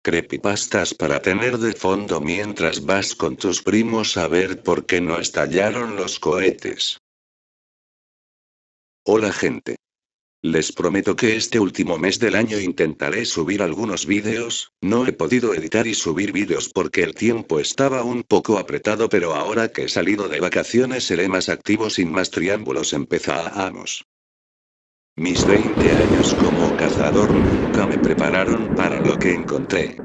Creepypastas para tener de fondo mientras vas con tus primos a ver por qué no estallaron los cohetes. Hola gente. Les prometo que este último mes del año intentaré subir algunos vídeos. No he podido editar y subir vídeos porque el tiempo estaba un poco apretado, pero ahora que he salido de vacaciones seré más activo. Sin más triángulos, empezamos. Mis 20 años como cazador nunca me prepararon para lo que encontré.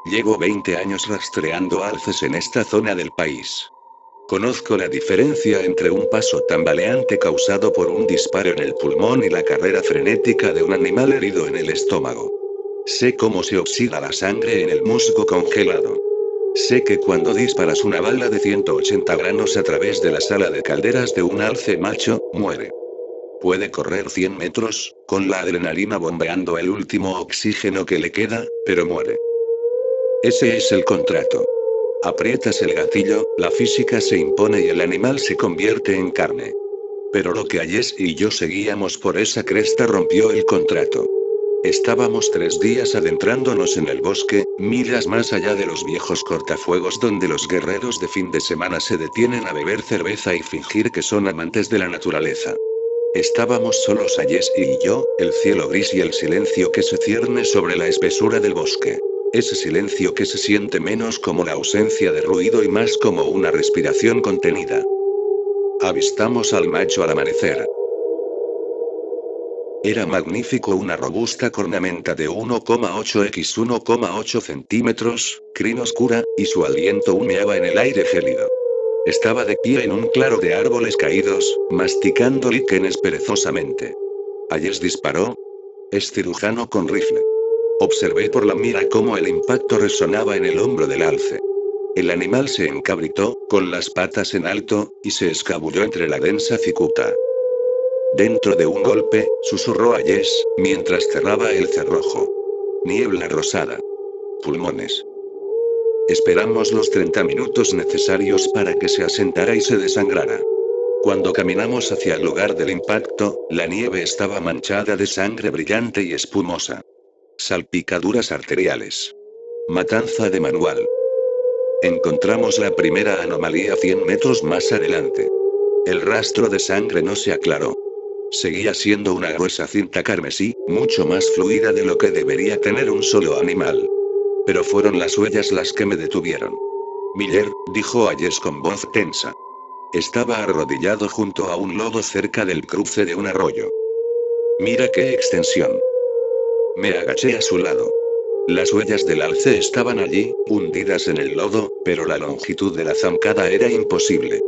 Llevo 20 años rastreando alces en esta zona del país. Conozco la diferencia entre un paso tambaleante causado por un disparo en el pulmón y la carrera frenética de un animal herido en el estómago. Sé cómo se oxida la sangre en el musgo congelado. Sé que cuando disparas una bala de 180 granos a través de la sala de calderas de un alce macho, muere. Puede correr 100 metros, con la adrenalina bombeando el último oxígeno que le queda, pero muere. Ese es el contrato. Aprietas el gatillo, la física se impone y el animal se convierte en carne. Pero lo que Ayes y yo seguíamos por esa cresta rompió el contrato. Estábamos 3 días adentrándonos en el bosque, millas más allá de los viejos cortafuegos donde los guerreros de fin de semana se detienen a beber cerveza y fingir que son amantes de la naturaleza. Estábamos solos Ayes y yo, el cielo gris y el silencio que se cierne sobre la espesura del bosque. Ese silencio que se siente menos como la ausencia de ruido y más como una respiración contenida. Avistamos al macho al amanecer. Era magnífico, una robusta cornamenta de 1,8 x 1,8 centímetros, crin oscura, y su aliento humeaba en el aire gélido. Estaba de pie en un claro de árboles caídos, masticando líquenes perezosamente. Ayes disparó. Es cirujano con rifle. Observé por la mira cómo el impacto resonaba en el hombro del alce. El animal se encabritó, con las patas en alto, y se escabulló entre la densa cicuta. Dentro de un golpe, susurró Ayes, mientras cerraba el cerrojo. Niebla rosada. Pulmones. Esperamos los 30 minutos necesarios para que se asentara y se desangrara. Cuando caminamos hacia el lugar del impacto, la nieve estaba manchada de sangre brillante y espumosa. Salpicaduras arteriales. Matanza de manual. Encontramos la primera anomalía 100 metros más adelante. El rastro de sangre no se aclaró. Seguía siendo una gruesa cinta carmesí, mucho más fluida de lo que debería tener un solo animal. Pero fueron las huellas las que me detuvieron. Miller, dijo Ayes con voz tensa. Estaba arrodillado junto a un lodo cerca del cruce de un arroyo. Mira qué extensión. Me agaché a su lado. Las huellas del alce estaban allí, hundidas en el lodo, pero la longitud de la zancada era imposible.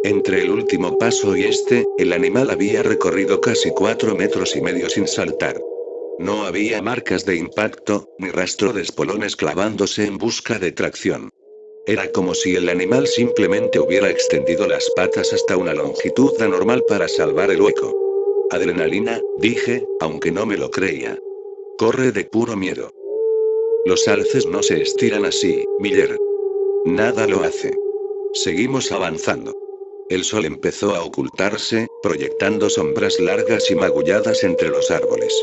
Entre el último paso y este, el animal había recorrido casi 4,5 metros sin saltar. No había marcas de impacto, ni rastro de espolones clavándose en busca de tracción. Era como si el animal simplemente hubiera extendido las patas hasta una longitud anormal para salvar el hueco. Adrenalina, dije, aunque no me lo creía. Corre de puro miedo. Los alces no se estiran así, Miller. Nada lo hace. Seguimos avanzando. El sol empezó a ocultarse, proyectando sombras largas y magulladas entre los árboles.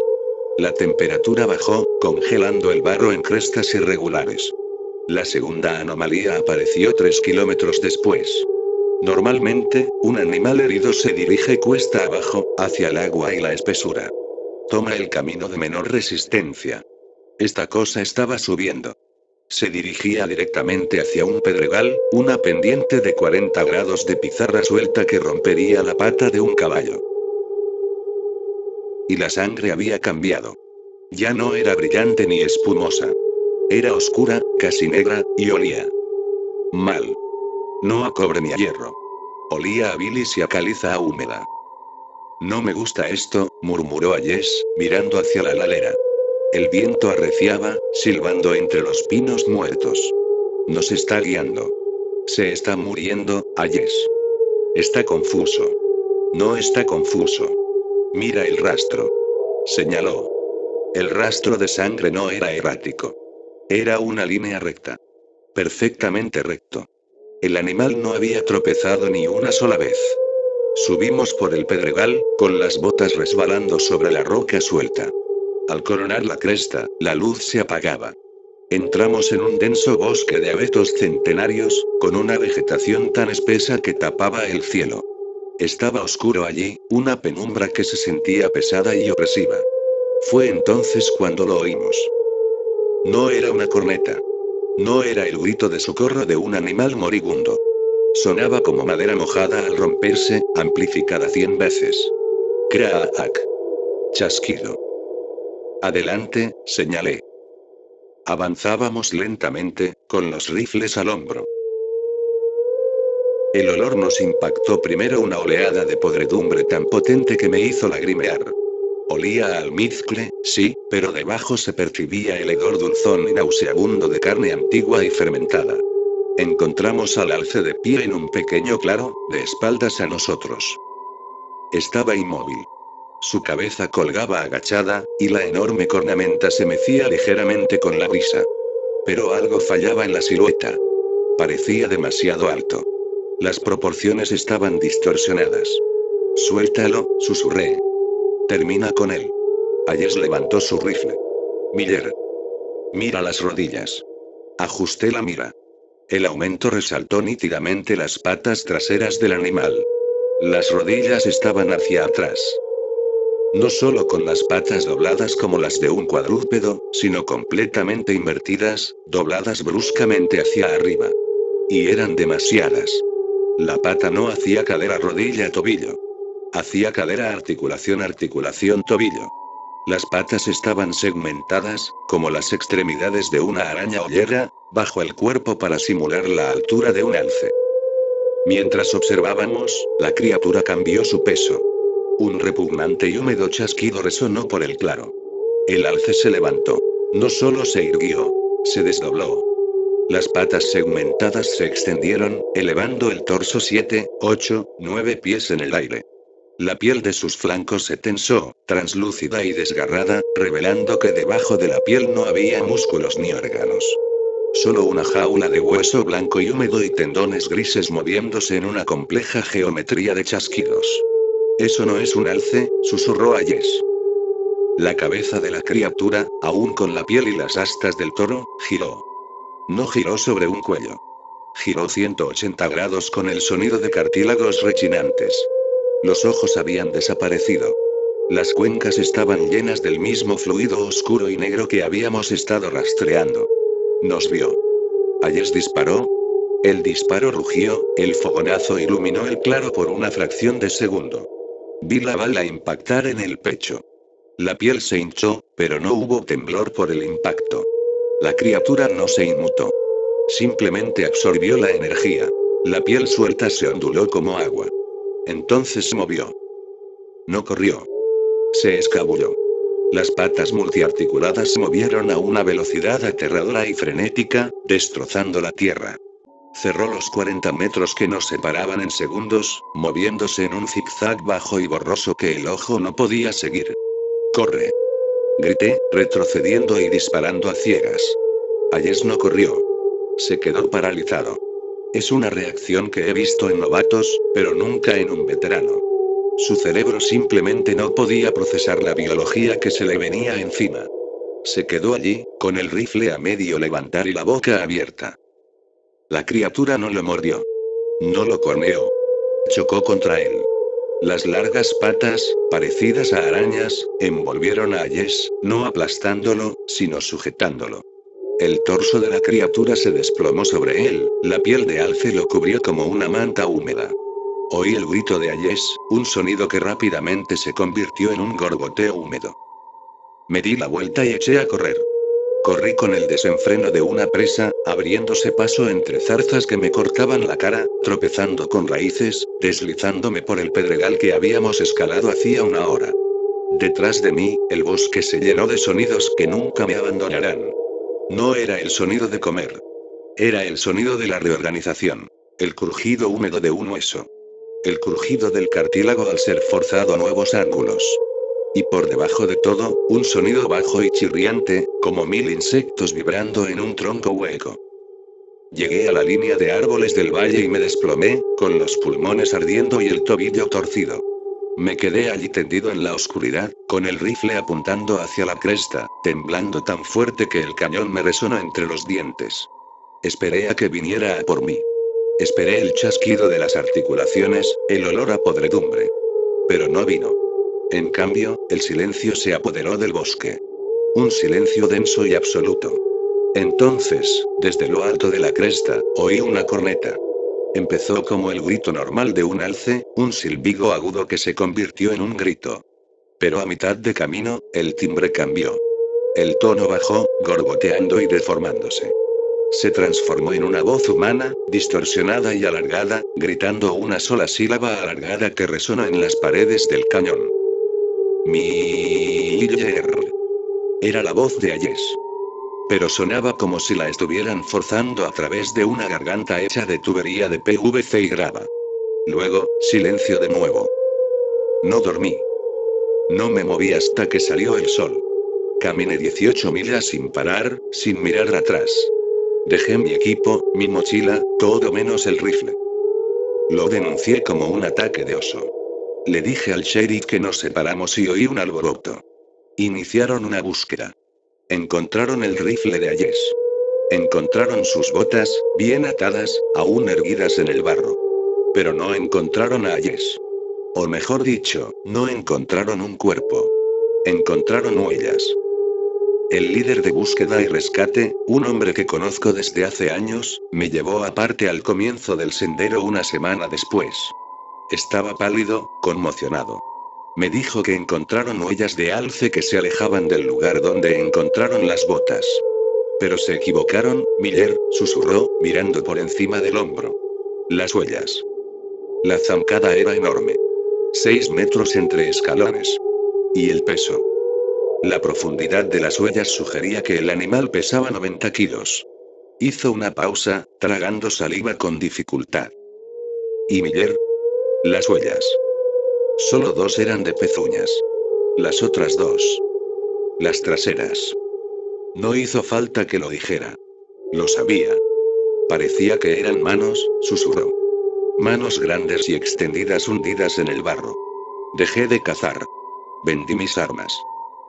La temperatura bajó, congelando el barro en crestas irregulares. La segunda anomalía apareció 3 kilómetros después. Normalmente, un animal herido se dirige cuesta abajo, hacia el agua y la espesura. Toma el camino de menor resistencia. Esta cosa estaba subiendo. Se dirigía directamente hacia un pedregal, una pendiente de 40 grados de pizarra suelta que rompería la pata de un caballo. Y la sangre había cambiado. Ya no era brillante ni espumosa. Era oscura, casi negra, y olía mal. No a cobre ni a hierro. Olía a bilis y a caliza húmeda. No me gusta esto, murmuró Ayes, mirando hacia la ladera. El viento arreciaba, silbando entre los pinos muertos. Nos está guiando. Se está muriendo, Ayes. Está confuso. No está confuso. Mira el rastro. Señaló. El rastro de sangre no era errático. Era una línea recta. Perfectamente recto. El animal no había tropezado ni una sola vez. Subimos por el pedregal, con las botas resbalando sobre la roca suelta. Al coronar la cresta, la luz se apagaba. Entramos en un denso bosque de abetos centenarios, con una vegetación tan espesa que tapaba el cielo. Estaba oscuro allí, una penumbra que se sentía pesada y opresiva. Fue entonces cuando lo oímos. No era una corneta. No era el grito de socorro de un animal moribundo. Sonaba como madera mojada al romperse, amplificada 100 veces. Craak. Chasquido. Adelante, señalé. Avanzábamos lentamente, con los rifles al hombro. El olor nos impactó primero una oleada de podredumbre tan potente que me hizo lagrimear. Olía a almizcle, sí, pero debajo se percibía el hedor dulzón y nauseabundo de carne antigua y fermentada. Encontramos al alce de pie en un pequeño claro, de espaldas a nosotros. Estaba inmóvil. Su cabeza colgaba agachada, y la enorme cornamenta se mecía ligeramente con la brisa. Pero algo fallaba en la silueta. Parecía demasiado alto. Las proporciones estaban distorsionadas. Suéltalo, susurré. Termina con él. Ayes levantó su rifle. Miller. Mira las rodillas. Ajusté la mira. El aumento resaltó nítidamente las patas traseras del animal. Las rodillas estaban hacia atrás. No solo con las patas dobladas como las de un cuadrúpedo, sino completamente invertidas, dobladas bruscamente hacia arriba. Y eran demasiadas. La pata no hacía cadera rodilla tobillo. Hacía cadera articulación tobillo. Las patas estaban segmentadas, como las extremidades de una araña ollera, bajo el cuerpo para simular la altura de un alce. Mientras observábamos, la criatura cambió su peso. Un repugnante y húmedo chasquido resonó por el claro. El alce se levantó. No solo se irguió, se desdobló. Las patas segmentadas se extendieron, elevando el torso 7, 8, 9 pies en el aire. La piel de sus flancos se tensó, translúcida y desgarrada, revelando que debajo de la piel no había músculos ni órganos. Solo una jaula de hueso blanco y húmedo y tendones grises moviéndose en una compleja geometría de chasquidos. Eso no es un alce, susurró Ayes. La cabeza de la criatura, aún con la piel y las astas del toro, giró. No giró sobre un cuello. Giró 180 grados con el sonido de cartílagos rechinantes. Los ojos habían desaparecido. Las cuencas estaban llenas del mismo fluido oscuro y negro que habíamos estado rastreando. Nos vio. Ayes disparó. El disparo rugió, el fogonazo iluminó el claro por una fracción de segundo. Vi la bala impactar en el pecho. La piel se hinchó, pero no hubo temblor por el impacto. La criatura no se inmutó. Simplemente absorbió la energía. La piel suelta se onduló como agua. Entonces se movió. No corrió. Se escabulló. Las patas multiarticuladas se movieron a una velocidad aterradora y frenética, destrozando la tierra. Cerró los 40 metros que nos separaban en segundos, moviéndose en un zigzag bajo y borroso que el ojo no podía seguir. ¡Corre! Grité, retrocediendo y disparando a ciegas. Ayes no corrió. Se quedó paralizado. Es una reacción que he visto en novatos, pero nunca en un veterano. Su cerebro simplemente no podía procesar la biología que se le venía encima. Se quedó allí, con el rifle a medio levantar y la boca abierta. La criatura no lo mordió. No lo corneó. Chocó contra él. Las largas patas, parecidas a arañas, envolvieron a Ayes, no aplastándolo, sino sujetándolo. El torso de la criatura se desplomó sobre él, la piel de alce lo cubrió como una manta húmeda. Oí el grito de Ayes, un sonido que rápidamente se convirtió en un gorgoteo húmedo. Me di la vuelta y eché a correr. Corrí con el desenfreno de una presa, abriéndose paso entre zarzas que me cortaban la cara, tropezando con raíces, deslizándome por el pedregal que habíamos escalado hacía una hora. Detrás de mí, el bosque se llenó de sonidos que nunca me abandonarán. No era el sonido de comer. Era el sonido de la reorganización. El crujido húmedo de un hueso. El crujido del cartílago al ser forzado a nuevos ángulos. Y por debajo de todo, un sonido bajo y chirriante, como 1000 insectos vibrando en un tronco hueco. Llegué a la línea de árboles del valle y me desplomé, con los pulmones ardiendo y el tobillo torcido. Me quedé allí tendido en la oscuridad, con el rifle apuntando hacia la cresta, temblando tan fuerte que el cañón me resonó entre los dientes. Esperé a que viniera a por mí. Esperé el chasquido de las articulaciones, el olor a podredumbre. Pero no vino. En cambio, el silencio se apoderó del bosque. Un silencio denso y absoluto. Entonces, desde lo alto de la cresta, oí una corneta. Empezó como el grito normal de un alce, un silbido agudo que se convirtió en un grito. Pero a mitad de camino, el timbre cambió. El tono bajó, gorgoteando y deformándose. Se transformó en una voz humana, distorsionada y alargada, gritando una sola sílaba alargada que resonó en las paredes del cañón. Miller. Era la voz de Ayes. Pero sonaba como si la estuvieran forzando a través de una garganta hecha de tubería de PVC y grava. Luego, silencio de nuevo. No dormí. No me moví hasta que salió el sol. Caminé 18 millas sin parar, sin mirar atrás. Dejé mi equipo, mi mochila, todo menos el rifle. Lo denuncié como un ataque de oso. Le dije al sheriff que nos separamos y oí un alboroto. Iniciaron una búsqueda. Encontraron el rifle de Ayes. Encontraron sus botas, bien atadas, aún erguidas en el barro. Pero no encontraron a Ayes. O mejor dicho, no encontraron un cuerpo. Encontraron huellas. El líder de búsqueda y rescate, un hombre que conozco desde hace años, me llevó aparte al comienzo del sendero una semana después. Estaba pálido, conmocionado. Me dijo que encontraron huellas de alce que se alejaban del lugar donde encontraron las botas. Pero se equivocaron, Miller, susurró, mirando por encima del hombro. Las huellas. La zancada era enorme. 6 metros entre escalones. Y el peso. La profundidad de las huellas sugería que el animal pesaba 90 kilos. Hizo una pausa, tragando saliva con dificultad. ¿Y Miller? Las huellas. Solo 2 eran de pezuñas. Las otras 2. Las traseras. No hizo falta que lo dijera. Lo sabía. Parecía que eran manos, susurró. Manos grandes y extendidas hundidas en el barro. Dejé de cazar. Vendí mis armas.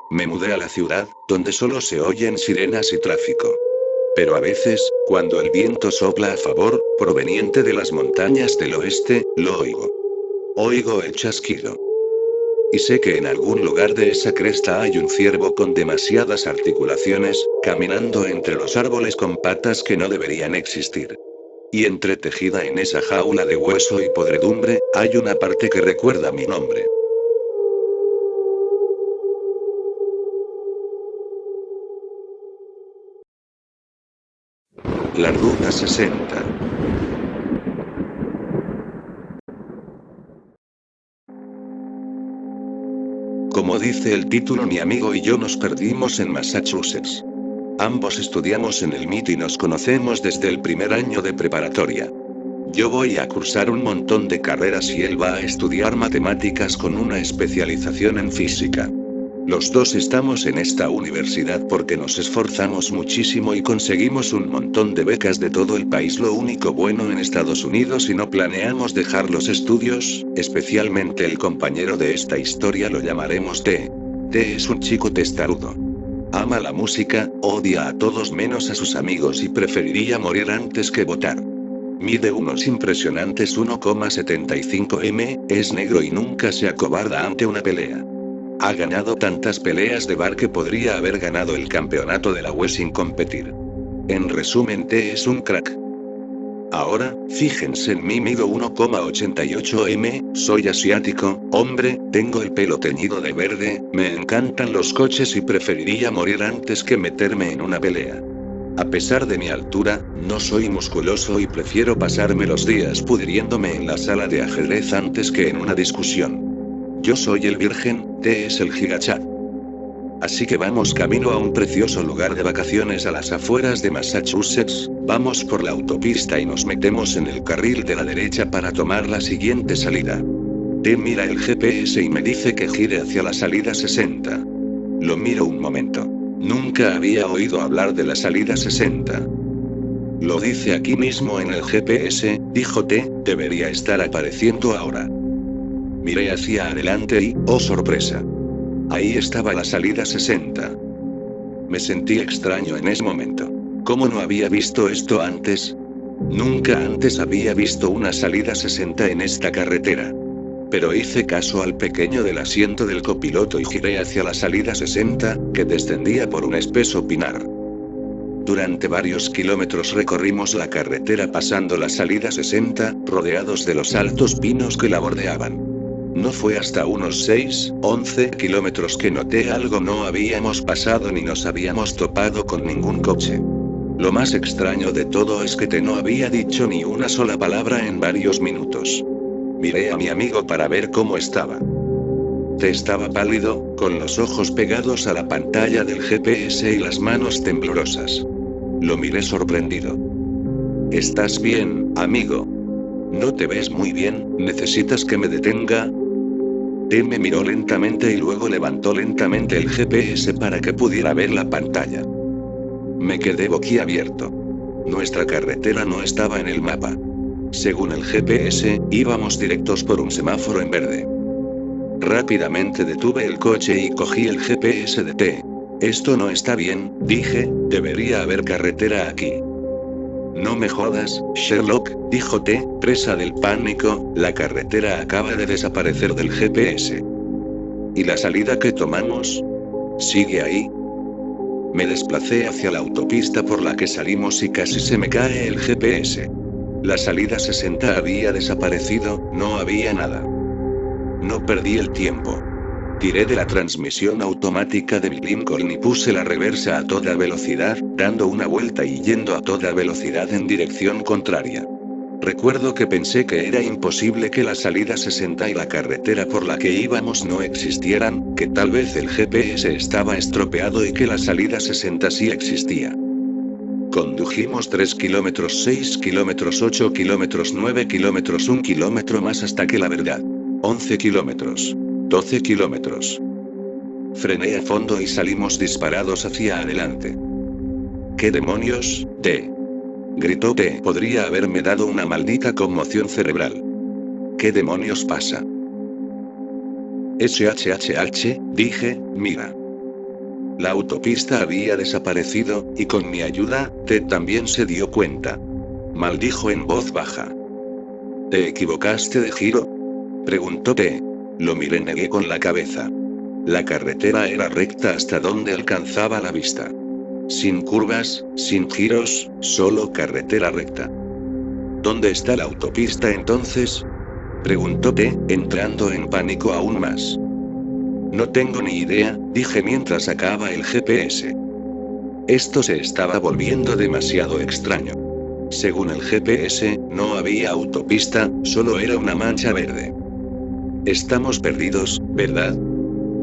Me mudé a la ciudad, donde solo se oyen sirenas y tráfico. Pero a veces, cuando el viento sopla a favor, proveniente de las montañas del oeste, lo oigo. Oigo el chasquido. Y sé que en algún lugar de esa cresta hay un ciervo con demasiadas articulaciones, caminando entre los árboles con patas que no deberían existir. Y entretejida en esa jaula de hueso y podredumbre, hay una parte que recuerda mi nombre. La Ruta 60. Como dice el título, mi amigo y yo nos perdimos en Massachusetts. Ambos estudiamos en el MIT y nos conocemos desde el primer año de preparatoria. Yo voy a cursar un montón de carreras y él va a estudiar matemáticas con una especialización en física. Los dos estamos en esta universidad porque nos esforzamos muchísimo y conseguimos un montón de becas de todo el país. Lo único bueno en Estados Unidos y no planeamos dejar los estudios, especialmente el compañero de esta historia lo llamaremos T. T es un chico testarudo. Ama la música, odia a todos menos a sus amigos y preferiría morir antes que votar. Mide unos impresionantes 1,75 m, es negro y nunca se acobarda ante una pelea. Ha ganado tantas peleas de bar que podría haber ganado el campeonato de la UE sin competir. En resumen, T es un crack. Ahora, fíjense en mí, mido 1,88 m, soy asiático, hombre, tengo el pelo teñido de verde, me encantan los coches y preferiría morir antes que meterme en una pelea. A pesar de mi altura, no soy musculoso y prefiero pasarme los días pudriéndome en la sala de ajedrez antes que en una discusión. Yo soy el virgen, T es el gigachad. Así que vamos camino a un precioso lugar de vacaciones a las afueras de Massachusetts, vamos por la autopista y nos metemos en el carril de la derecha para tomar la siguiente salida. T mira el GPS y me dice que gire hacia la salida 60. Lo miro un momento. Nunca había oído hablar de la salida 60. Lo dice aquí mismo en el GPS, dijo T, debería estar apareciendo ahora. Miré hacia adelante y, oh sorpresa. Ahí estaba la salida 60. Me sentí extraño en ese momento. ¿Cómo no había visto esto antes? Nunca antes había visto una salida 60 en esta carretera. Pero hice caso al pequeño del asiento del copiloto y giré hacia la salida 60, que descendía por un espeso pinar. Durante varios kilómetros recorrimos la carretera pasando la salida 60, rodeados de los altos pinos que la bordeaban. No fue hasta unos 6, 11 kilómetros que noté algo: no habíamos pasado ni nos habíamos topado con ningún coche. Lo más extraño de todo es que T no había dicho ni una sola palabra en varios minutos. Miré a mi amigo para ver cómo estaba. T estaba pálido, con los ojos pegados a la pantalla del GPS y las manos temblorosas. Lo miré sorprendido. ¿Estás bien, amigo? No te ves muy bien, ¿necesitas que me detenga? T me miró lentamente y luego levantó lentamente el GPS para que pudiera ver la pantalla. Me quedé boquiabierto. Nuestra carretera no estaba en el mapa. Según el GPS, íbamos directos por un semáforo en verde. Rápidamente detuve el coche y cogí el GPS de T. Esto no está bien, dije, debería haber carretera aquí. No me jodas, Sherlock, dijo T, presa del pánico, la carretera acaba de desaparecer del GPS. ¿Y la salida que tomamos? ¿Sigue ahí? Me desplacé hacia la autopista por la que salimos y casi se me cae el GPS. La salida 60 había desaparecido, no había nada. No perdí el tiempo. Tiré de la transmisión automática de mi Lincoln y puse la reversa a toda velocidad, dando una vuelta y yendo a toda velocidad en dirección contraria. Recuerdo que pensé que era imposible que la salida 60 y la carretera por la que íbamos no existieran, que tal vez el GPS estaba estropeado y que la salida 60 sí existía. Condujimos 3 kilómetros, 6 kilómetros, 8 kilómetros, 9 kilómetros, 1 kilómetro más hasta que la verdad. 11 kilómetros. 12 kilómetros. Frené a fondo y salimos disparados hacia adelante. ¿Qué demonios, T? Gritó T. Podría haberme dado una maldita conmoción cerebral. ¿Qué demonios pasa? SHHH, dije, mira. La autopista había desaparecido, y con mi ayuda, T también se dio cuenta. Maldijo en voz baja. ¿Te equivocaste de giro? Preguntó T. Lo miré, negué con la cabeza. La carretera era recta hasta donde alcanzaba la vista. Sin curvas, sin giros, solo carretera recta. ¿Dónde está la autopista entonces? Preguntó T, entrando en pánico aún más. No tengo ni idea, dije mientras sacaba el GPS. Esto se estaba volviendo demasiado extraño. Según el GPS, no había autopista, solo era una mancha verde. Estamos perdidos, ¿verdad?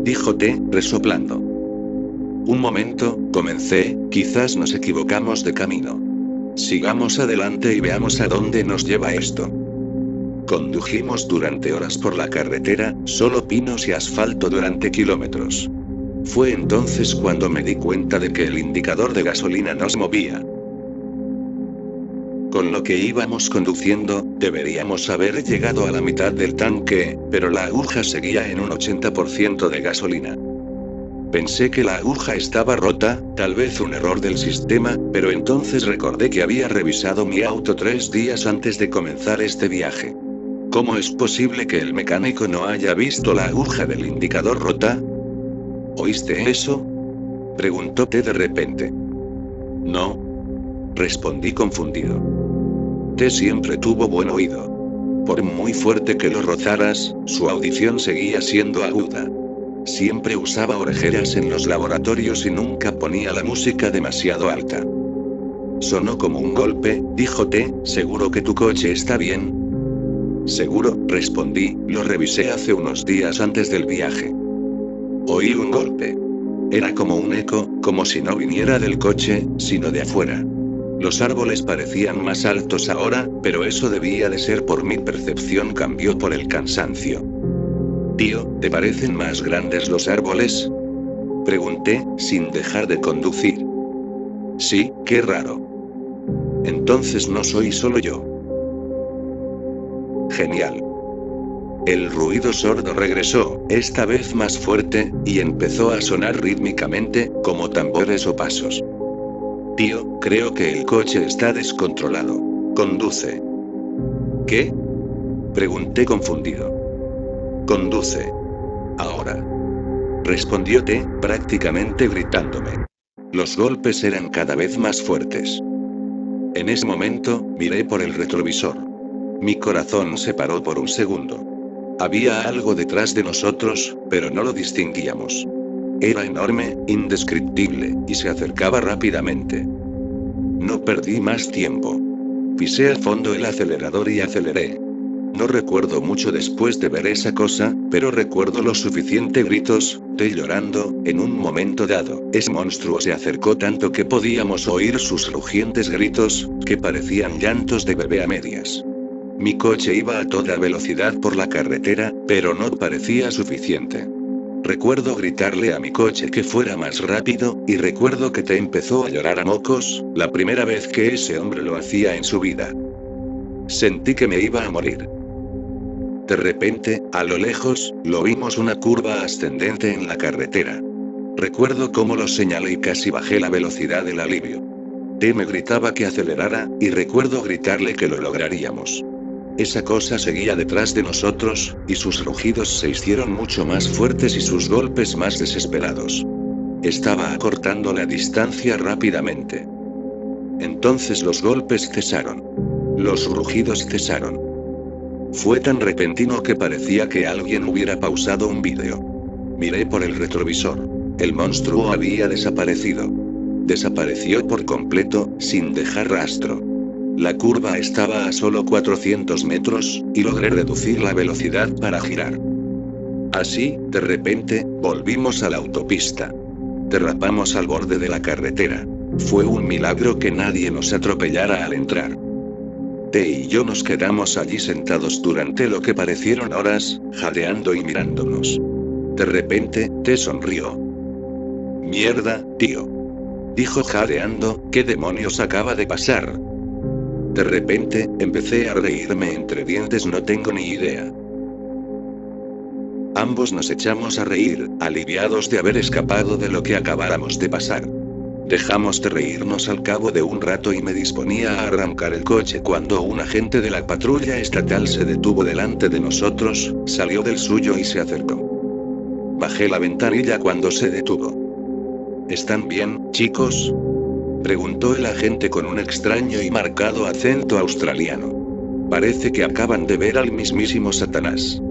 Dijo T, resoplando. Un momento, comencé, quizás nos equivocamos de camino. Sigamos adelante y veamos a dónde nos lleva esto. Condujimos durante horas por la carretera, solo pinos y asfalto durante kilómetros. Fue entonces cuando me di cuenta de que el indicador de gasolina no se movía. Con lo que íbamos conduciendo, deberíamos haber llegado a la mitad del tanque, pero la aguja seguía en un 80% de gasolina. Pensé que la aguja estaba rota, tal vez un error del sistema, pero entonces recordé que había revisado mi auto 3 días antes de comenzar este viaje. ¿Cómo es posible que el mecánico no haya visto la aguja del indicador rota? ¿Oíste eso? Preguntó T de repente. No. Respondí confundido. T siempre tuvo buen oído. Por muy fuerte que lo rozaras, su audición seguía siendo aguda. Siempre usaba orejeras en los laboratorios y nunca ponía la música demasiado alta. Sonó como un golpe, dijo T, ¿seguro que tu coche está bien? Seguro, respondí, lo revisé hace unos días antes del viaje. Oí un golpe. Era como un eco, como si no viniera del coche, sino de afuera. Los árboles parecían más altos ahora, pero eso debía de ser por mi percepción, cambió por el cansancio. Tío, ¿te parecen más grandes los árboles? Pregunté, sin dejar de conducir. Sí, qué raro. Entonces no soy solo yo. Genial. El ruido sordo regresó, esta vez más fuerte, y empezó a sonar rítmicamente, como tambores o pasos. Tío, creo que el coche está descontrolado. Conduce. ¿Qué? Pregunté confundido. Conduce. Ahora. Respondió T, prácticamente gritándome. Los golpes eran cada vez más fuertes. En ese momento, miré por el retrovisor. Mi corazón se paró por un segundo. Había algo detrás de nosotros, pero no lo distinguíamos. Era enorme, indescriptible, y se acercaba rápidamente. No perdí más tiempo. Pisé a fondo el acelerador y aceleré. No recuerdo mucho después de ver esa cosa, pero recuerdo los suficientes gritos, de llorando, en un momento dado. Ese monstruo se acercó tanto que podíamos oír sus rugientes gritos, que parecían llantos de bebé a medias. Mi coche iba a toda velocidad por la carretera, pero no parecía suficiente. Recuerdo gritarle a mi coche que fuera más rápido, y recuerdo que T empezó a llorar a mocos, la primera vez que ese hombre lo hacía en su vida. Sentí que me iba a morir. De repente, a lo lejos, lo vimos una curva ascendente en la carretera. Recuerdo cómo lo señalé y casi bajé la velocidad del alivio. T me gritaba que acelerara, y recuerdo gritarle que lo lograríamos. Esa cosa seguía detrás de nosotros, y sus rugidos se hicieron mucho más fuertes y sus golpes más desesperados. Estaba acortando la distancia rápidamente. Entonces los golpes cesaron. Los rugidos cesaron. Fue tan repentino que parecía que alguien hubiera pausado un vídeo. Miré por el retrovisor. El monstruo había desaparecido. Desapareció por completo, sin dejar rastro. La curva estaba a solo 400 metros, y logré reducir la velocidad para girar. Así, de repente, volvimos a la autopista. Derrapamos al borde de la carretera. Fue un milagro que nadie nos atropellara al entrar. T y yo nos quedamos allí sentados durante lo que parecieron horas, jadeando y mirándonos. De repente, T sonrió. «Mierda, tío», dijo jadeando, «¿qué demonios acaba de pasar?». De repente, empecé a reírme entre dientes, no tengo ni idea. Ambos nos echamos a reír, aliviados de haber escapado de lo que acabáramos de pasar. Dejamos de reírnos al cabo de un rato y me disponía a arrancar el coche cuando un agente de la patrulla estatal se detuvo delante de nosotros, salió del suyo y se acercó. Bajé la ventanilla cuando se detuvo. ¿Están bien, chicos?, preguntó el agente con un extraño y marcado acento australiano. Parece que acaban de ver al mismísimo Satanás.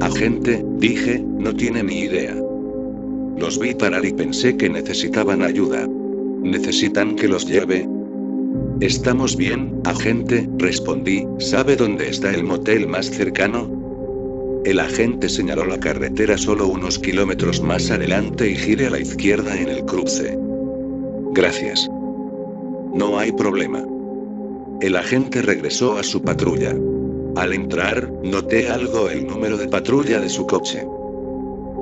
Agente, dije, no tiene ni idea. Los vi parar y pensé que necesitaban ayuda. ¿Necesitan que los lleve? Estamos bien, agente, respondí. ¿Sabe dónde está el motel más cercano? El agente señaló la carretera solo unos kilómetros más adelante y gire a la izquierda en el cruce. Gracias. No hay problema. El agente regresó a su patrulla. Al entrar, noté algo el número de patrulla de su coche.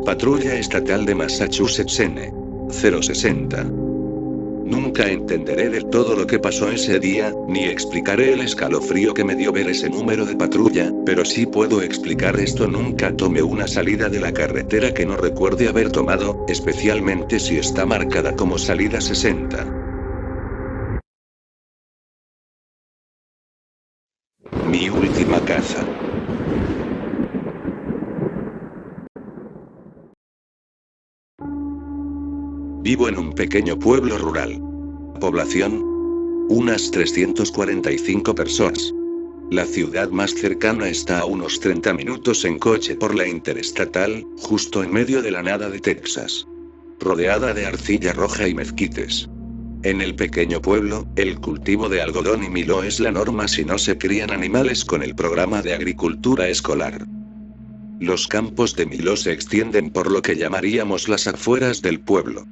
Patrulla Estatal de Massachusetts N. 060. Nunca entenderé del todo lo que pasó ese día, ni explicaré el escalofrío que me dio ver ese número de patrulla, pero sí puedo explicar esto: nunca tomé una salida de la carretera que no recuerde haber tomado, especialmente si está marcada como salida 60. Mi última caza. Vivo en un pequeño pueblo rural. Población: unas 345 personas. La ciudad más cercana está a unos 30 minutos en coche por la interestatal, justo en medio de la nada de Texas. Rodeada de arcilla roja y mezquites. En el pequeño pueblo, el cultivo de algodón y milho es la norma si no se crían animales con el programa de agricultura escolar. Los campos de milho se extienden por lo que llamaríamos las afueras del pueblo.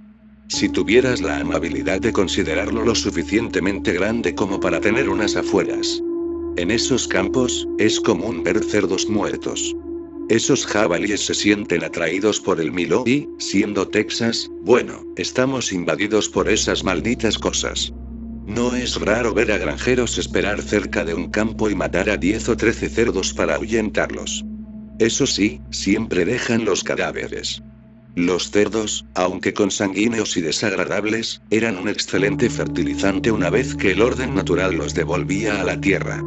Si tuvieras la amabilidad de considerarlo lo suficientemente grande como para tener unas afueras. En esos campos, es común ver cerdos muertos. Esos jabalíes se sienten atraídos por el milho y, siendo Texas, bueno, estamos invadidos por esas malditas cosas. No es raro ver a granjeros esperar cerca de un campo y matar a 10 o 13 cerdos para ahuyentarlos. Eso sí, siempre dejan los cadáveres. Los cerdos, aunque consanguíneos y desagradables, eran un excelente fertilizante una vez que el orden natural los devolvía a la tierra.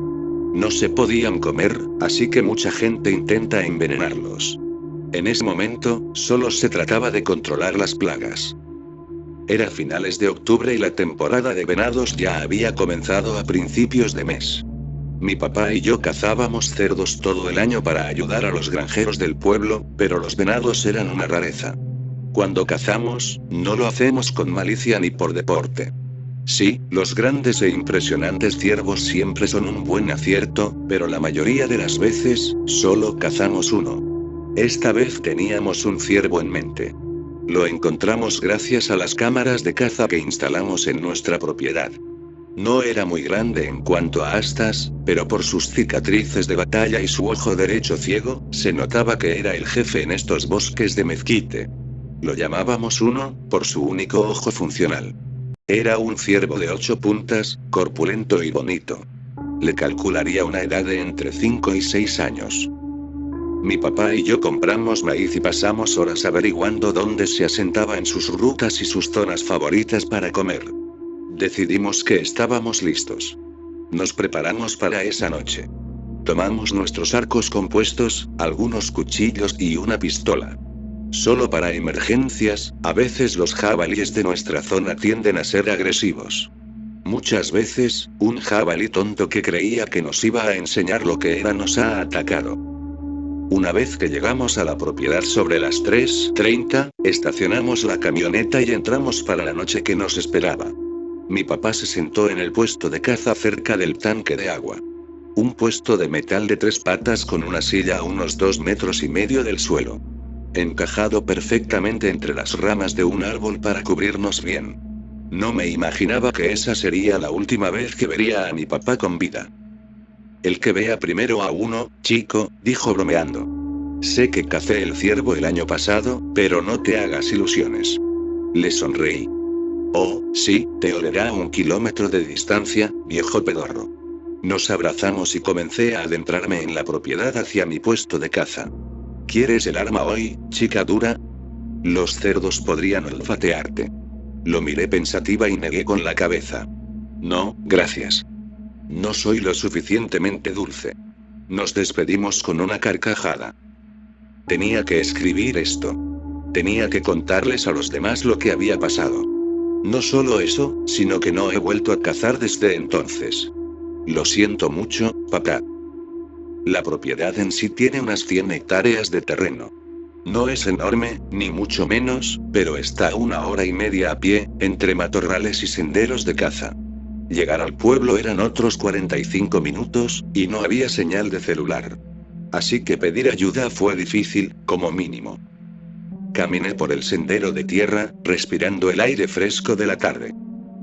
No se podían comer, así que mucha gente intenta envenenarlos. En ese momento, solo se trataba de controlar las plagas. Era finales de octubre y la temporada de venados ya había comenzado a principios de mes. Mi papá y yo cazábamos cerdos todo el año para ayudar a los granjeros del pueblo, pero los venados eran una rareza. Cuando cazamos, no lo hacemos con malicia ni por deporte. Sí, los grandes e impresionantes ciervos siempre son un buen acierto, pero la mayoría de las veces, solo cazamos uno. Esta vez teníamos un ciervo en mente. Lo encontramos gracias a las cámaras de caza que instalamos en nuestra propiedad. No era muy grande en cuanto a astas, pero por sus cicatrices de batalla y su ojo derecho ciego, se notaba que era el jefe en estos bosques de mezquite. Lo llamábamos Uno, por su único ojo funcional. Era un ciervo de 8 puntas, corpulento y bonito. Le calcularía una edad de entre 5 y 6 años. Mi papá y yo compramos maíz y pasamos horas averiguando dónde se asentaba en sus rutas y sus zonas favoritas para comer. Decidimos que estábamos listos. Nos preparamos para esa noche. Tomamos nuestros arcos compuestos, algunos cuchillos y una pistola. Solo para emergencias, a veces los jabalíes de nuestra zona tienden a ser agresivos. Muchas veces, un jabalí tonto que creía que nos iba a enseñar lo que era nos ha atacado. Una vez que llegamos a la propiedad sobre las 3:30, estacionamos la camioneta y entramos para la noche que nos esperaba. Mi papá se sentó en el puesto de caza cerca del tanque de agua. Un puesto de metal de 3 patas con una silla a unos 2,5 metros del suelo. Encajado perfectamente entre las ramas de un árbol para cubrirnos bien. No me imaginaba que esa sería la última vez que vería a mi papá con vida. El que vea primero a uno, chico, dijo bromeando. Sé que cacé el ciervo el año pasado, pero no te hagas ilusiones. Le sonreí. Oh, sí, te olerá a 1 kilómetro de distancia, viejo pedorro. Nos abrazamos y comencé a adentrarme en la propiedad hacia mi puesto de caza. ¿Quieres el arma hoy, chica dura? Los cerdos podrían olfatearte. Lo miré pensativa y negué con la cabeza. No, gracias. No soy lo suficientemente dulce. Nos despedimos con una carcajada. Tenía que escribir esto. Tenía que contarles a los demás lo que había pasado. No solo eso, sino que no he vuelto a cazar desde entonces. Lo siento mucho, papá. La propiedad en sí tiene unas 100 hectáreas de terreno. No es enorme, ni mucho menos, pero está a 1 hora y media a pie, entre matorrales y senderos de caza. Llegar al pueblo eran otros 45 minutos, y no había señal de celular. Así que pedir ayuda fue difícil, como mínimo. Caminé por el sendero de tierra, respirando el aire fresco de la tarde.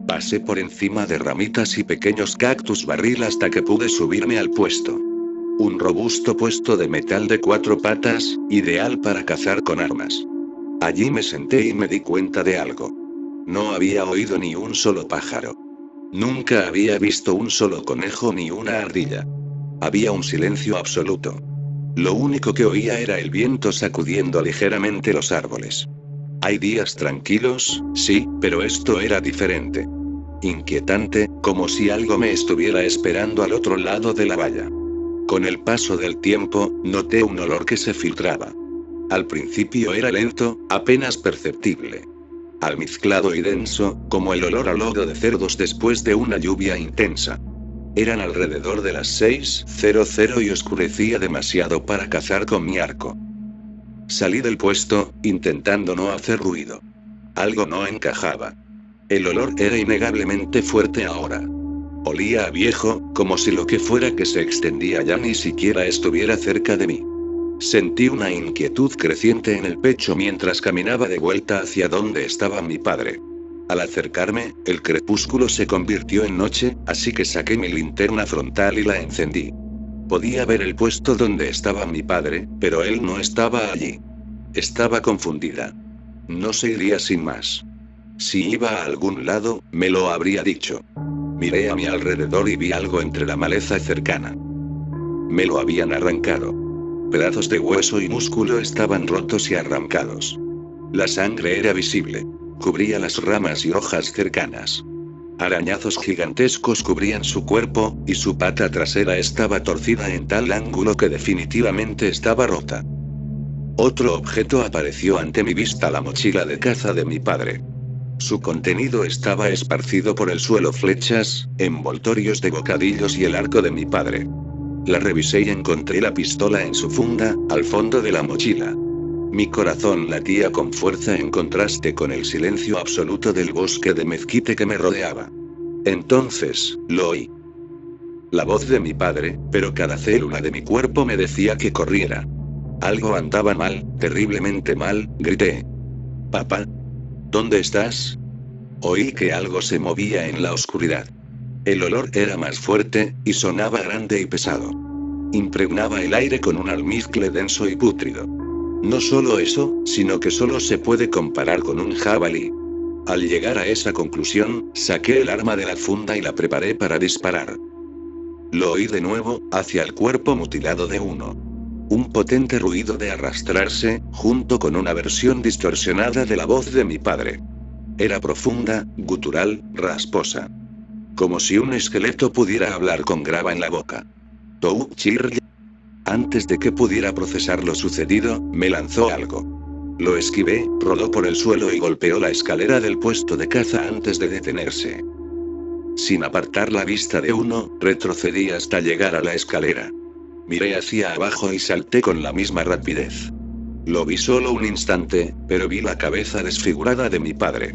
Pasé por encima de ramitas y pequeños cactus barril hasta que pude subirme al puesto. Un robusto puesto de metal de 4 patas, ideal para cazar con armas. Allí me senté y me di cuenta de algo. No había oído ni un solo pájaro. Nunca había visto un solo conejo ni una ardilla. Había un silencio absoluto. Lo único que oía era el viento sacudiendo ligeramente los árboles. Hay días tranquilos, sí, pero esto era diferente. Inquietante, como si algo me estuviera esperando al otro lado de la valla. Con el paso del tiempo, noté un olor que se filtraba. Al principio era lento, apenas perceptible. Almizclado y denso, como el olor a lodo de cerdos después de una lluvia intensa. Eran alrededor de las 6:00 y oscurecía demasiado para cazar con mi arco. Salí del puesto, intentando no hacer ruido. Algo no encajaba. El olor era innegablemente fuerte ahora. Olía a viejo, como si lo que fuera que se extendía ya ni siquiera estuviera cerca de mí. Sentí una inquietud creciente en el pecho mientras caminaba de vuelta hacia donde estaba mi padre. Al acercarme, el crepúsculo se convirtió en noche, así que saqué mi linterna frontal y la encendí. Podía ver el puesto donde estaba mi padre, pero él no estaba allí. Estaba confundida. No se iría sin más. Si iba a algún lado, me lo habría dicho. Miré a mi alrededor y vi algo entre la maleza cercana. Me lo habían arrancado. Pedazos de hueso y músculo estaban rotos y arrancados. La sangre era visible. Cubría las ramas y hojas cercanas. Arañazos gigantescos cubrían su cuerpo, y su pata trasera estaba torcida en tal ángulo que definitivamente estaba rota. Otro objeto apareció ante mi vista: la mochila de caza de mi padre. Su contenido estaba esparcido por el suelo: flechas, envoltorios de bocadillos y el arco de mi padre. La revisé y encontré la pistola en su funda, al fondo de la mochila. Mi corazón latía con fuerza en contraste con el silencio absoluto del bosque de mezquite que me rodeaba. Entonces, lo oí. La voz de mi padre, pero cada célula de mi cuerpo me decía que corriera. Algo andaba mal, terriblemente mal, grité. «Papá. ¿Dónde estás?» Oí que algo se movía en la oscuridad. El olor era más fuerte, y sonaba grande y pesado. Impregnaba el aire con un almizcle denso y pútrido. No solo eso, sino que solo se puede comparar con un jabalí. Al llegar a esa conclusión, saqué el arma de la funda y la preparé para disparar. Lo oí de nuevo, hacia el cuerpo mutilado de uno. Un potente ruido de arrastrarse, junto con una versión distorsionada de la voz de mi padre. Era profunda, gutural, rasposa. Como si un esqueleto pudiera hablar con grava en la boca. Tou Chirl. Antes de que pudiera procesar lo sucedido, me lanzó algo. Lo esquivé, rodó por el suelo y golpeó la escalera del puesto de caza antes de detenerse. Sin apartar la vista de uno, retrocedí hasta llegar a la escalera. Miré hacia abajo y salté con la misma rapidez. Lo vi solo un instante, pero vi la cabeza desfigurada de mi padre.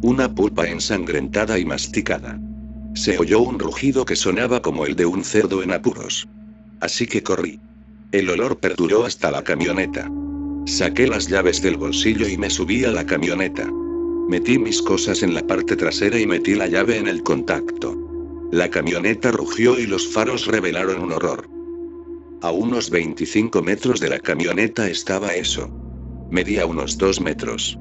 Una pulpa ensangrentada y masticada. Se oyó un rugido que sonaba como el de un cerdo en apuros. Así que corrí. El olor perduró hasta la camioneta. Saqué las llaves del bolsillo y me subí a la camioneta. Metí mis cosas en la parte trasera y metí la llave en el contacto. La camioneta rugió y los faros revelaron un horror. A unos 25 metros de la camioneta estaba eso. Medía unos 2 metros.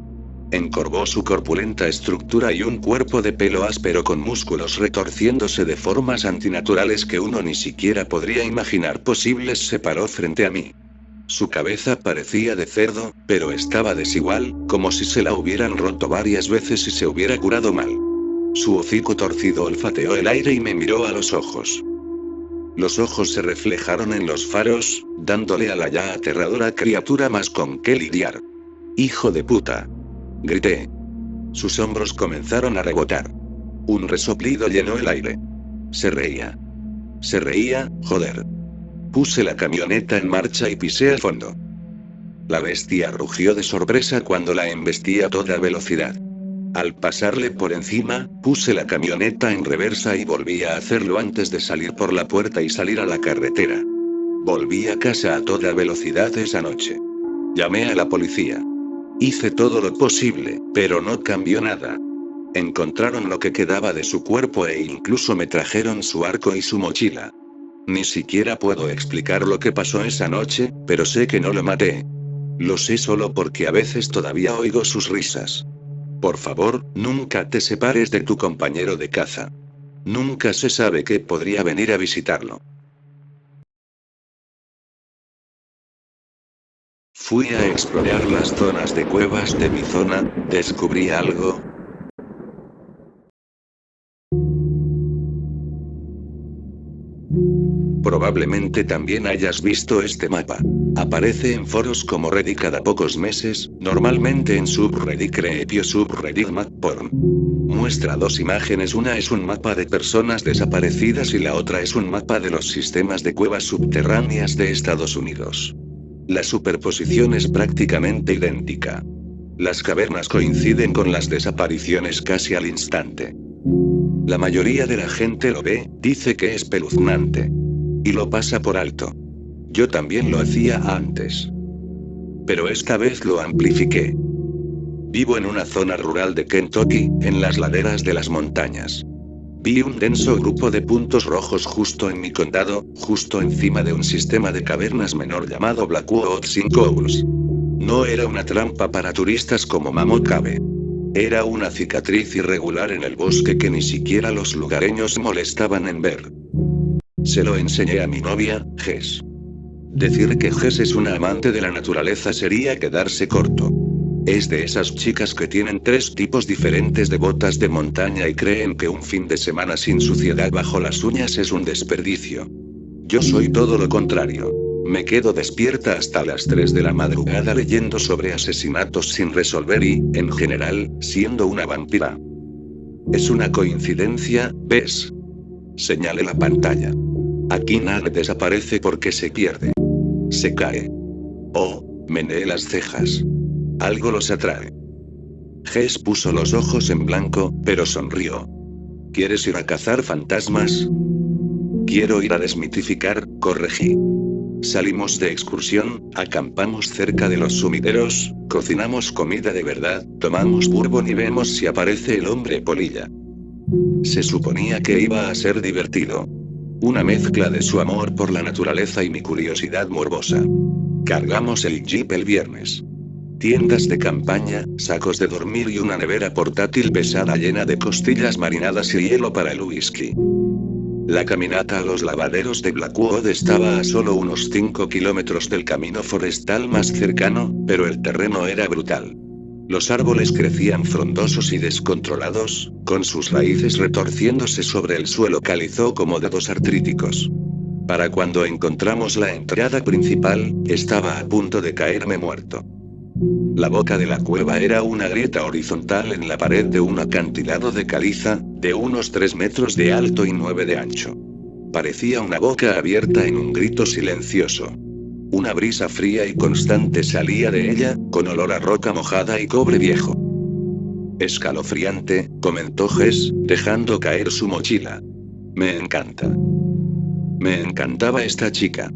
Encorvó su corpulenta estructura y un cuerpo de pelo áspero con músculos retorciéndose de formas antinaturales que uno ni siquiera podría imaginar posibles se paró frente a mí. Su cabeza parecía de cerdo, pero estaba desigual, como si se la hubieran roto varias veces y se hubiera curado mal. Su hocico torcido olfateó el aire y me miró a los ojos. Los ojos se reflejaron en los faros, dándole a la ya aterradora criatura más con qué lidiar. «¡Hijo de puta!», grité. Sus hombros comenzaron a rebotar. Un resoplido llenó el aire. Se reía. Se reía, joder. Puse la camioneta en marcha y pisé a fondo. La bestia rugió de sorpresa cuando la embestí a toda velocidad. Al pasarle por encima, puse la camioneta en reversa y volví a hacerlo antes de salir por la puerta y salir a la carretera. Volví a casa a toda velocidad esa noche. Llamé a la policía. Hice todo lo posible, pero no cambió nada. Encontraron lo que quedaba de su cuerpo e incluso me trajeron su arco y su mochila. Ni siquiera puedo explicar lo que pasó esa noche, pero sé que no lo maté. Lo sé solo porque a veces todavía oigo sus risas. Por favor, nunca te separes de tu compañero de caza. Nunca se sabe qué podría venir a visitarlo. Fui a explorar las zonas de cuevas de mi zona, descubrí algo. Probablemente también hayas visto este mapa. Aparece en foros como Reddit cada pocos meses, normalmente en subreddit Creepy o subreddit MapPorn. Muestra dos imágenes: una es un mapa de personas desaparecidas y la otra es un mapa de los sistemas de cuevas subterráneas de Estados Unidos. La superposición es prácticamente idéntica. Las cavernas coinciden con las desapariciones casi al instante. La mayoría de la gente lo ve, dice que es espeluznante. Y lo pasa por alto. Yo también lo hacía antes. Pero esta vez lo amplifiqué. Vivo en una zona rural de Kentucky, en las laderas de las montañas. Vi un denso grupo de puntos rojos justo en mi condado, justo encima de un sistema de cavernas menor llamado Blackwood Sinkholes. No era una trampa para turistas como Mammoth Cave. Era una cicatriz irregular en el bosque que ni siquiera los lugareños molestaban en ver. Se lo enseñé a mi novia, Jess. Decir que Jess es una amante de la naturaleza sería quedarse corto. Es de esas chicas que tienen 3 tipos diferentes de botas de montaña y creen que un fin de semana sin suciedad bajo las uñas es un desperdicio. Yo soy todo lo contrario. Me quedo despierta hasta las 3 de la madrugada leyendo sobre asesinatos sin resolver y, en general, siendo una vampira. Es una coincidencia, ¿ves? Señalé la pantalla. Aquí nada desaparece porque se pierde. Se cae. Oh, meneé las cejas. Algo los atrae. Jess puso los ojos en blanco, pero sonrió. ¿Quieres ir a cazar fantasmas? Quiero ir a desmitificar, corregí. Salimos de excursión, acampamos cerca de los sumideros, cocinamos comida de verdad, tomamos bourbon y vemos si aparece el hombre polilla. Se suponía que iba a ser divertido. Una mezcla de su amor por la naturaleza y mi curiosidad morbosa. Cargamos el jeep el viernes. Tiendas de campaña, sacos de dormir y una nevera portátil pesada llena de costillas marinadas y hielo para el whisky. La caminata a los lavaderos de Blackwood estaba a solo unos 5 kilómetros del camino forestal más cercano, pero el terreno era brutal. Los árboles crecían frondosos y descontrolados, con sus raíces retorciéndose sobre el suelo calizo como dedos artríticos. Para cuando encontramos la entrada principal, estaba a punto de caerme muerto. La boca de la cueva era una grieta horizontal en la pared de un acantilado de caliza, de unos 3 metros de alto y 9 de ancho. Parecía una boca abierta en un grito silencioso. Una brisa fría y constante salía de ella, con olor a roca mojada y cobre viejo. Escalofriante, comentó Jess, dejando caer su mochila. Me encanta. Me encantaba esta chica.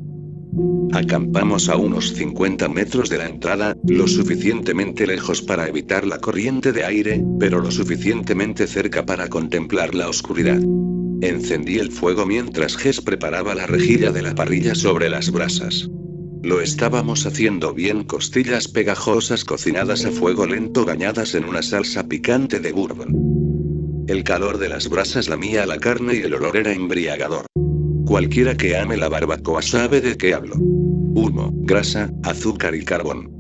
Acampamos a unos 50 metros de la entrada, lo suficientemente lejos para evitar la corriente de aire, pero lo suficientemente cerca para contemplar la oscuridad. Encendí el fuego mientras Jess preparaba la rejilla de la parrilla sobre las brasas. Lo estábamos haciendo bien, costillas pegajosas cocinadas a fuego lento bañadas en una salsa picante de bourbon. El calor de las brasas lamía la carne y el olor era embriagador. Cualquiera que ame la barbacoa sabe de qué hablo. Humo, grasa, azúcar y carbón.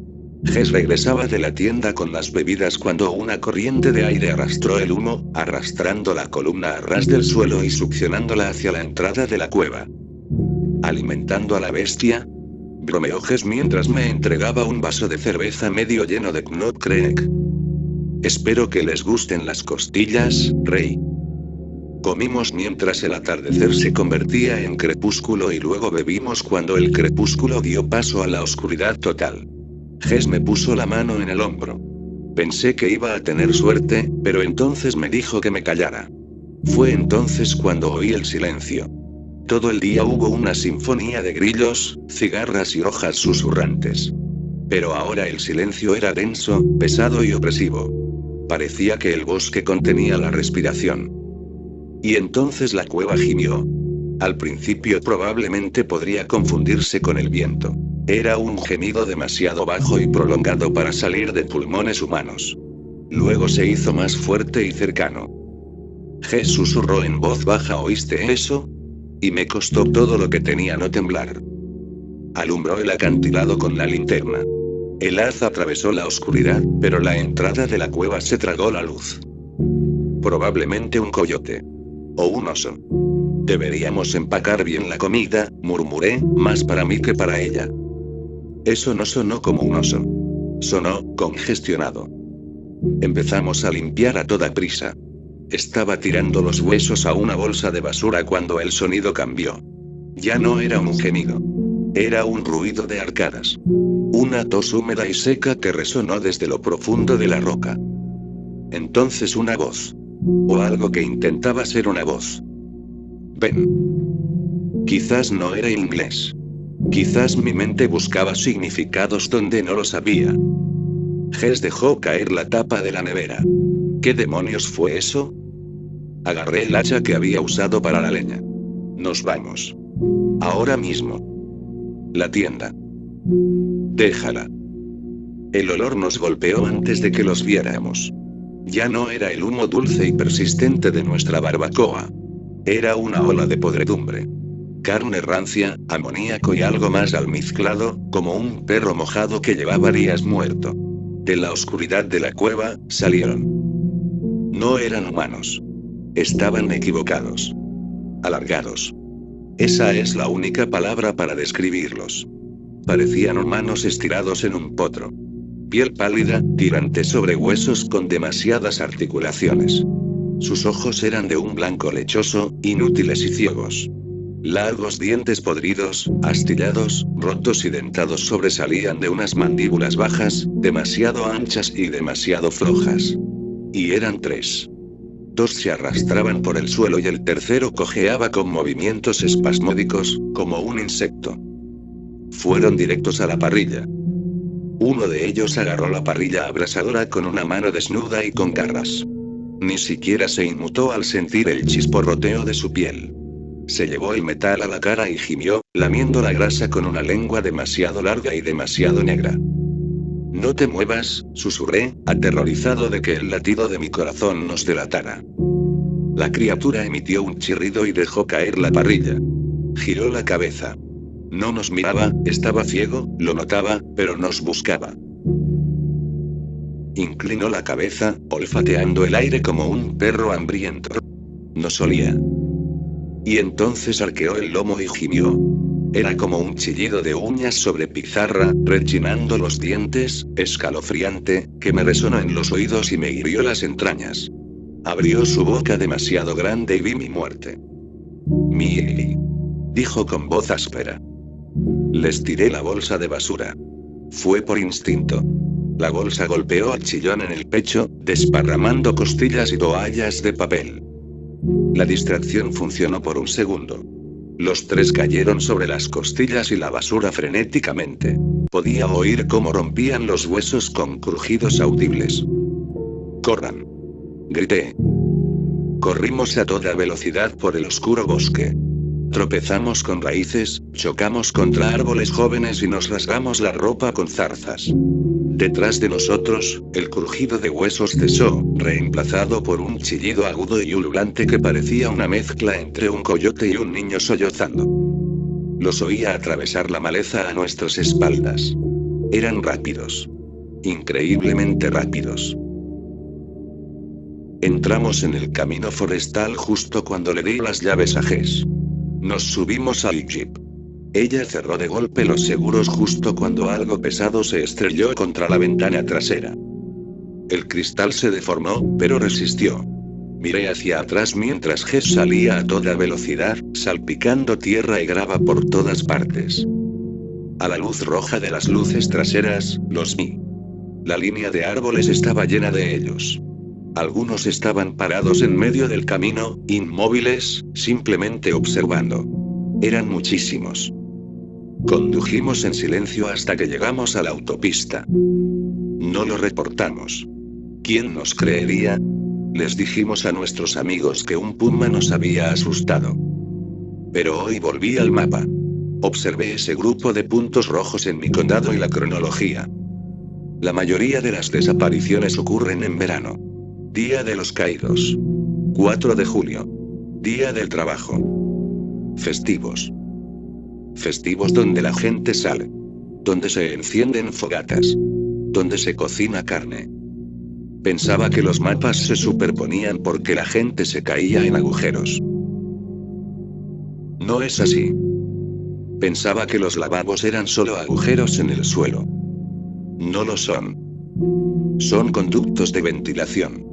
Jess regresaba de la tienda con las bebidas cuando una corriente de aire arrastró el humo, arrastrando la columna a ras del suelo y succionándola hacia la entrada de la cueva. ¿Alimentando a la bestia?, bromeó Jess mientras me entregaba un vaso de cerveza medio lleno de Knot Creek. Espero que les gusten las costillas, Rey. Comimos mientras el atardecer se convertía en crepúsculo y luego bebimos cuando el crepúsculo dio paso a la oscuridad total. Jess me puso la mano en el hombro. Pensé que iba a tener suerte, pero entonces me dijo que me callara. Fue entonces cuando oí el silencio. Todo el día hubo una sinfonía de grillos, cigarras y hojas susurrantes. Pero ahora el silencio era denso, pesado y opresivo. Parecía que el bosque contenía la respiración. Y entonces la cueva gimió. Al principio probablemente podría confundirse con el viento. Era un gemido demasiado bajo y prolongado para salir de pulmones humanos. Luego se hizo más fuerte y cercano. Jess susurró en voz baja: ¿oíste eso? Y me costó todo lo que tenía no temblar. Alumbró el acantilado con la linterna. El haz atravesó la oscuridad, pero la entrada de la cueva se tragó la luz. Probablemente un coyote. O un oso. Deberíamos empacar bien la comida, murmuré, más para mí que para ella. Eso no sonó como un oso. Sonó congestionado. Empezamos a limpiar a toda prisa. Estaba tirando los huesos a una bolsa de basura cuando el sonido cambió. Ya no era un gemido. Era un ruido de arcadas. Una tos húmeda y seca que resonó desde lo profundo de la roca. Entonces una voz. O algo que intentaba ser una voz. Ven. Quizás no era inglés. Quizás mi mente buscaba significados donde no los había. Jess dejó caer la tapa de la nevera. ¿Qué demonios fue eso? Agarré el hacha que había usado para la leña. Nos vamos. Ahora mismo. La tienda. Déjala. El olor nos golpeó antes de que los viéramos. Ya no era el humo dulce y persistente de nuestra barbacoa. Era una ola de podredumbre. Carne rancia, amoníaco y algo más almizclado, como un perro mojado que llevaba días muerto. De la oscuridad de la cueva, salieron. No eran humanos. Estaban equivocados. Alargados. Esa es la única palabra para describirlos. Parecían humanos estirados en un potro. Piel pálida, tirante sobre huesos con demasiadas articulaciones. Sus ojos eran de un blanco lechoso, inútiles y ciegos. Largos dientes podridos, astillados, rotos y dentados sobresalían de unas mandíbulas bajas, demasiado anchas y demasiado flojas. Y eran 3. 2 se arrastraban por el suelo y el tercero cojeaba con movimientos espasmódicos, como un insecto. Fueron directos a la parrilla. Uno de ellos agarró la parrilla abrasadora con una mano desnuda y con garras. Ni siquiera se inmutó al sentir el chisporroteo de su piel. Se llevó el metal a la cara y gimió, lamiendo la grasa con una lengua demasiado larga y demasiado negra. No te muevas, susurré, aterrorizado de que el latido de mi corazón nos delatara. La criatura emitió un chirrido y dejó caer la parrilla. Giró la cabeza. No nos miraba, estaba ciego, lo notaba, pero nos buscaba. Inclinó la cabeza, olfateando el aire como un perro hambriento. Nos olía. Y entonces arqueó el lomo y gimió. Era como un chillido de uñas sobre pizarra, rechinando los dientes, escalofriante, que me resonó en los oídos y me hirió las entrañas. Abrió su boca demasiado grande y vi mi muerte. Mi, dijo con voz áspera. Les tiré la bolsa de basura. Fue por instinto. La bolsa golpeó al chillón en el pecho, desparramando costillas y toallas de papel. La distracción funcionó por un segundo. Los 3 cayeron sobre las costillas y la basura frenéticamente. Podía oír cómo rompían los huesos con crujidos audibles. ¡Corran!, grité. Corrimos a toda velocidad por el oscuro bosque. Tropezamos con raíces, chocamos contra árboles jóvenes y nos rasgamos la ropa con zarzas. Detrás de nosotros, el crujido de huesos cesó, reemplazado por un chillido agudo y ululante que parecía una mezcla entre un coyote y un niño sollozando. Los oía atravesar la maleza a nuestras espaldas. Eran rápidos. Increíblemente rápidos. Entramos en el camino forestal justo cuando le di las llaves a Jess. Nos subimos al jeep. Ella cerró de golpe los seguros justo cuando algo pesado se estrelló contra la ventana trasera. El cristal se deformó, pero resistió. Miré hacia atrás mientras Jess salía a toda velocidad, salpicando tierra y grava por todas partes. A la luz roja de las luces traseras, los vi. La línea de árboles estaba llena de ellos. Algunos estaban parados en medio del camino, inmóviles, simplemente observando. Eran muchísimos. Condujimos en silencio hasta que llegamos a la autopista. No lo reportamos. ¿Quién nos creería? Les dijimos a nuestros amigos que un puma nos había asustado. Pero hoy volví al mapa. Observé ese grupo de puntos rojos en mi condado y la cronología. La mayoría de las desapariciones ocurren en verano. Día de los Caídos. 4 de julio. Día del trabajo. Festivos. Festivos donde la gente sale. Donde se encienden fogatas. Donde se cocina carne. Pensaba que los mapas se superponían porque la gente se caía en agujeros. No es así. Pensaba que los lavabos eran solo agujeros en el suelo. No lo son. Son conductos de ventilación.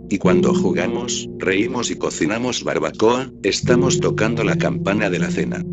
Y cuando jugamos, reímos y cocinamos barbacoa, estamos tocando la campana de la cena.